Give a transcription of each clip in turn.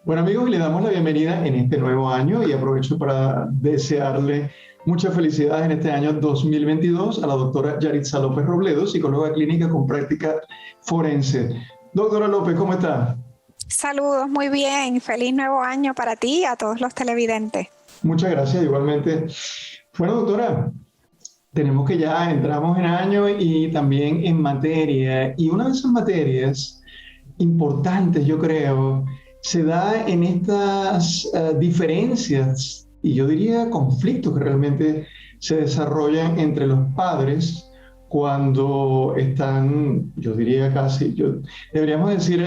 Bueno amigos, le damos la bienvenida en este nuevo año y aprovecho para desearle muchas felicidades en este año 2022 a la doctora Yaritza López Robledo, psicóloga clínica con práctica forense. Doctora López, ¿cómo está? Saludos, muy bien. Feliz nuevo año para ti y a todos los televidentes. Muchas gracias, igualmente. Bueno, doctora, tenemos que ya entramos en año y también en materia, y una de esas materias importantes, yo creo, se da en estas diferencias y yo diría conflictos que realmente se desarrollan entre los padres cuando están, yo diría casi, deberíamos decir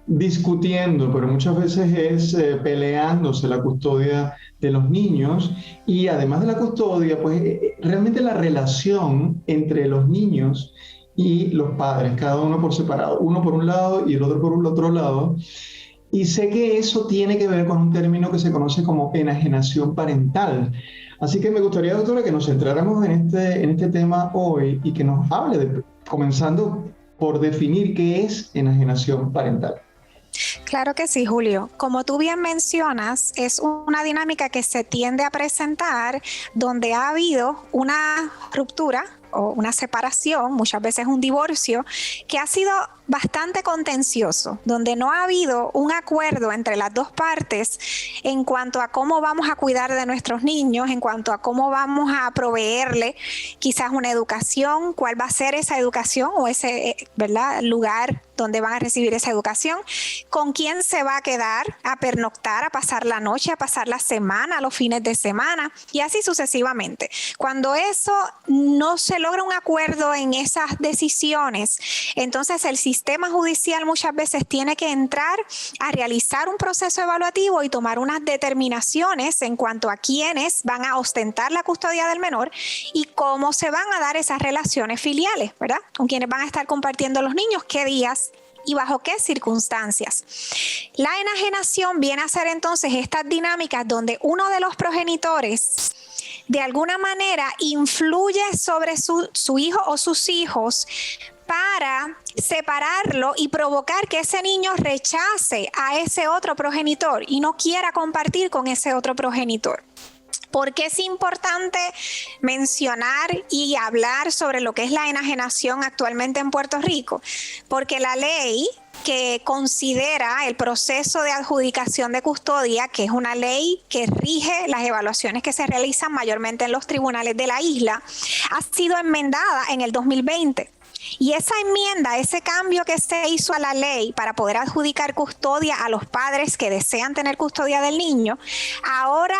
discutiendo, pero muchas veces es peleándose la custodia de los niños y además de la custodia, pues realmente la relación entre los niños y los padres, cada uno por separado, uno por un lado y el otro por el otro lado. Y sé que eso tiene que ver con un término que se conoce como enajenación parental. Así que me gustaría, doctora, que nos centráramos en este tema hoy y que nos hable, comenzando por definir qué es enajenación parental. Claro que sí, Julio. Como tú bien mencionas, es una dinámica que se tiende a presentar donde ha habido una ruptura o una separación, muchas veces un divorcio, que ha sido bastante contencioso, donde no ha habido un acuerdo entre las dos partes en cuanto a cómo vamos a cuidar de nuestros niños, en cuanto a cómo vamos a proveerle quizás una educación, cuál va a ser esa educación o ese, ¿verdad?, lugar donde van a recibir esa educación, con quién se va a quedar a pernoctar, a pasar la noche, a pasar la semana, los fines de semana y así sucesivamente. Cuando eso no se logra un acuerdo en esas decisiones, entonces el sistema judicial muchas veces tiene que entrar a realizar un proceso evaluativo y tomar unas determinaciones en cuanto a quiénes van a ostentar la custodia del menor y cómo se van a dar esas relaciones filiales, ¿verdad? Con quienes van a estar compartiendo los niños, qué días y bajo qué circunstancias. La enajenación viene a ser entonces estas dinámicas donde uno de los progenitores de alguna manera influye sobre su hijo o sus hijos para separarlo y provocar que ese niño rechace a ese otro progenitor y no quiera compartir con ese otro progenitor. ¿Por qué es importante mencionar y hablar sobre lo que es la enajenación actualmente en Puerto Rico? Porque la ley que considera el proceso de adjudicación de custodia, que es una ley que rige las evaluaciones que se realizan mayormente en los tribunales de la isla, ha sido enmendada en el 2020. Y esa enmienda, ese cambio que se hizo a la ley para poder adjudicar custodia a los padres que desean tener custodia del niño, ahora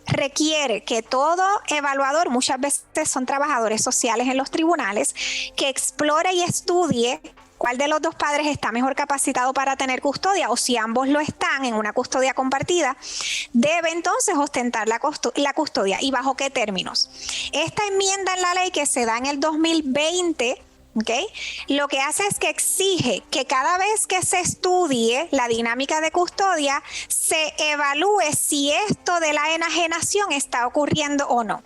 requiere que todo evaluador, muchas veces son trabajadores sociales en los tribunales, que explore y estudie cuál de los dos padres está mejor capacitado para tener custodia o si ambos lo están en una custodia compartida, debe entonces ostentar la custodia y bajo qué términos. Esta enmienda en la ley que se da en el 2020, ¿okay?, lo que hace es que exige que cada vez que se estudie la dinámica de custodia, se evalúe si esto de la enajenación está ocurriendo o no.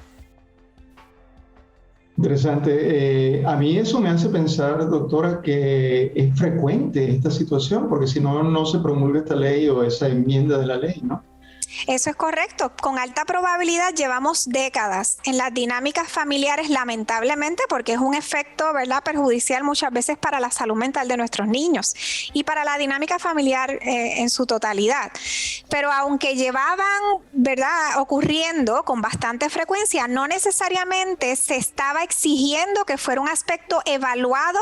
Interesante. A mí eso me hace pensar, doctora, que es frecuente esta situación, porque si no, no se promulga esta ley o esa enmienda de la ley, ¿no? Eso es correcto. Con alta probabilidad llevamos décadas en las dinámicas familiares, lamentablemente, porque es un efecto, ¿verdad?, perjudicial muchas veces para la salud mental de nuestros niños y para la dinámica familiar en su totalidad. Pero aunque llevaban, ¿verdad?, ocurriendo con bastante frecuencia, no necesariamente se estaba exigiendo que fuera un aspecto evaluado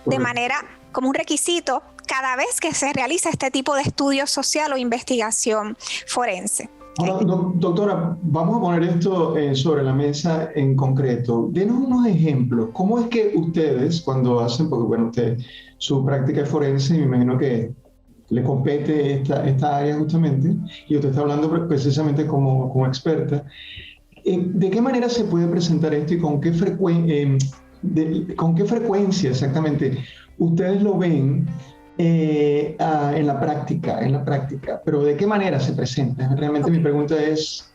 de manera como un requisito cada vez que se realiza este tipo de estudio social o investigación forense. Ahora, doctora, vamos a poner esto sobre la mesa en concreto. Denos unos ejemplos. ¿Cómo es que ustedes, cuando hacen, porque bueno, usted, su práctica es forense, me imagino que le compete esta área justamente, y usted está hablando precisamente como experta, ¿de qué manera se puede presentar esto y con qué frecuencia exactamente ustedes lo ven en la práctica, pero ¿de qué manera se presenta? Realmente mi pregunta es,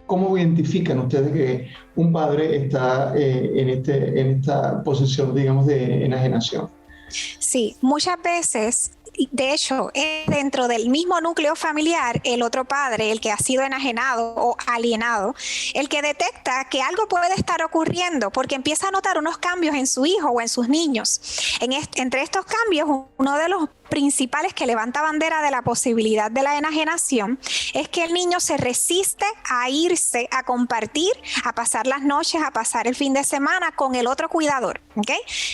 ¿cómo identifican ustedes que un padre está en esta posición, digamos, de enajenación? Sí, muchas veces de hecho, es dentro del mismo núcleo familiar el otro padre, el que ha sido enajenado o alienado, el que detecta que algo puede estar ocurriendo porque empieza a notar unos cambios en su hijo o en sus niños. Entre estos cambios, uno de los principales que levanta bandera de la posibilidad de la enajenación es que el niño se resiste a irse a compartir, a pasar las noches, a pasar el fin de semana con el otro cuidador, ¿ok?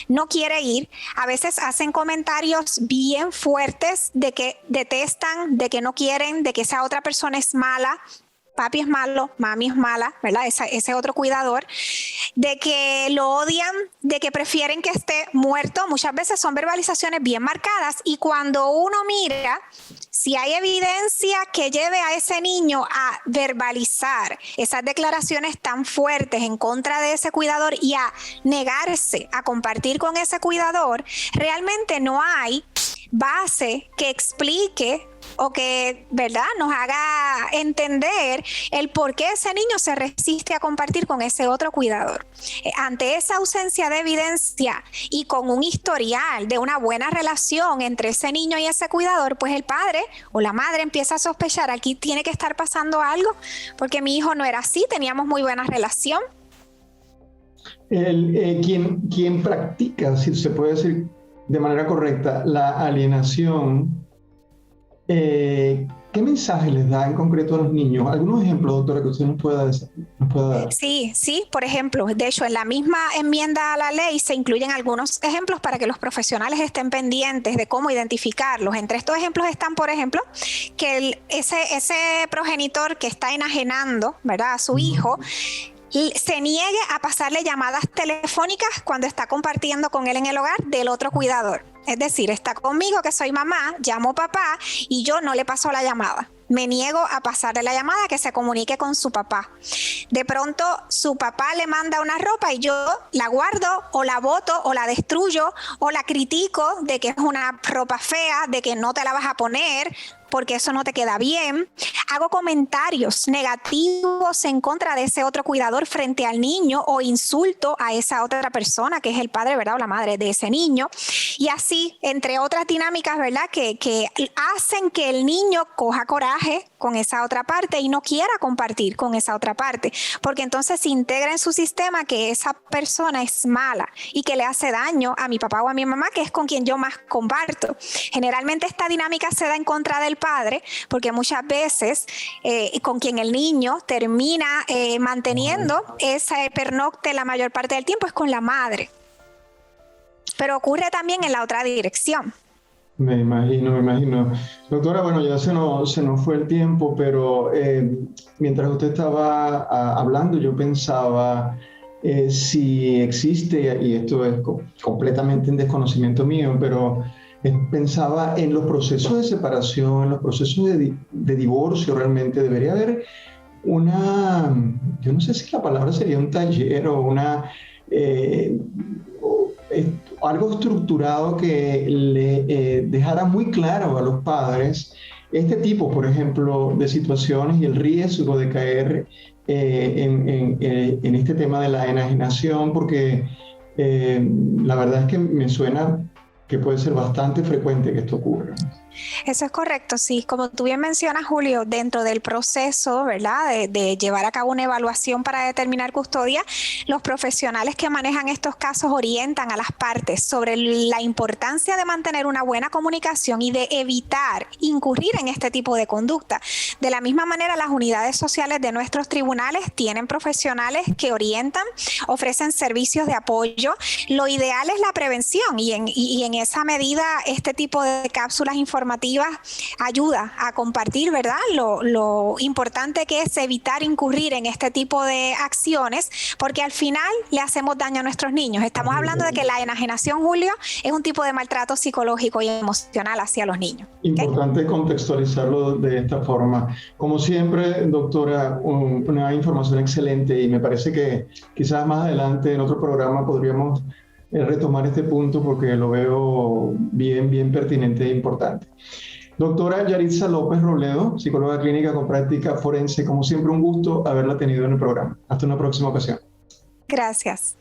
No quiere ir. A veces hacen comentarios bien fuertes de que detestan, de que no quieren, de que esa otra persona es mala. Papi es malo, mami es mala, ¿verdad? Ese otro cuidador, de que lo odian, de que prefieren que esté muerto. Muchas veces son verbalizaciones bien marcadas y cuando uno mira, si hay evidencia que lleve a ese niño a verbalizar esas declaraciones tan fuertes en contra de ese cuidador y a negarse a compartir con ese cuidador, realmente no hay base que explique o que, ¿verdad?, nos haga entender el por qué ese niño se resiste a compartir con ese otro cuidador. Ante esa ausencia de evidencia y con un historial de una buena relación entre ese niño y ese cuidador, pues el padre o la madre empieza a sospechar, aquí tiene que estar pasando algo, porque mi hijo no era así, teníamos muy buena relación. Quien practica, si se puede decir de manera correcta, la alienación, ¿qué mensaje les da en concreto a los niños? ¿Algunos ejemplos, doctora, que usted nos pueda dar? Sí, por ejemplo, de hecho, en la misma enmienda a la ley se incluyen algunos ejemplos para que los profesionales estén pendientes de cómo identificarlos. Entre estos ejemplos están, por ejemplo, que ese progenitor que está enajenando, ¿verdad?, a su hijo, se niegue a pasarle llamadas telefónicas cuando está compartiendo con él en el hogar del otro cuidador. Es decir, está conmigo que soy mamá, llamo papá y yo no le paso la llamada. Me niego a pasarle la llamada, que se comunique con su papá. De pronto su papá le manda una ropa y yo la guardo o la boto o la destruyo o la critico de que es una ropa fea, de que no te la vas a poner porque eso no te queda bien. Hago comentarios negativos en contra de ese otro cuidador frente al niño o insulto a esa otra persona que es el padre, ¿verdad?, o la madre de ese niño. Y así, entre otras dinámicas, ¿verdad?, que hacen que el niño coja coraje con esa otra parte y no quiera compartir con esa otra parte, porque entonces se integra en su sistema que esa persona es mala y que le hace daño a mi papá o a mi mamá, que es con quien yo más comparto. Generalmente esta dinámica se da en contra del padre, porque muchas veces con quien el niño termina manteniendo ese pernocte la mayor parte del tiempo es con la madre. Pero ocurre también en la otra dirección. Me imagino. Doctora, bueno, ya se nos fue el tiempo, pero mientras usted estaba hablando, yo pensaba si existe, y esto es completamente en desconocimiento mío, pero pensaba en los procesos de separación, en los procesos de divorcio. Realmente debería haber yo no sé si la palabra sería un taller o algo estructurado que le dejara muy claro a los padres este tipo, por ejemplo, de situaciones y el riesgo de caer en este tema de la enajenación, porque la verdad es que me suena que puede ser bastante frecuente que esto ocurra. Eso es correcto, sí. Como tú bien mencionas, Julio, dentro del proceso, ¿verdad?, de llevar a cabo una evaluación para determinar custodia, los profesionales que manejan estos casos orientan a las partes sobre la importancia de mantener una buena comunicación y de evitar incurrir en este tipo de conducta. De la misma manera, las unidades sociales de nuestros tribunales tienen profesionales que orientan, ofrecen servicios de apoyo. Lo ideal es la prevención y en esa medida este tipo de cápsulas informativas ayuda a compartir, ¿verdad?, lo importante que es evitar incurrir en este tipo de acciones, porque al final le hacemos daño a nuestros niños. Estamos hablando de que la enajenación, Julio, es un tipo de maltrato psicológico y emocional hacia los niños. Importante contextualizarlo de esta forma. Como siempre, doctora, una información excelente, y me parece que quizás más adelante en otro programa podríamos retomar este punto porque lo veo bien pertinente e importante. Doctora Yaritza López Robledo, psicóloga clínica con práctica forense, como siempre un gusto haberla tenido en el programa. Hasta una próxima ocasión. Gracias.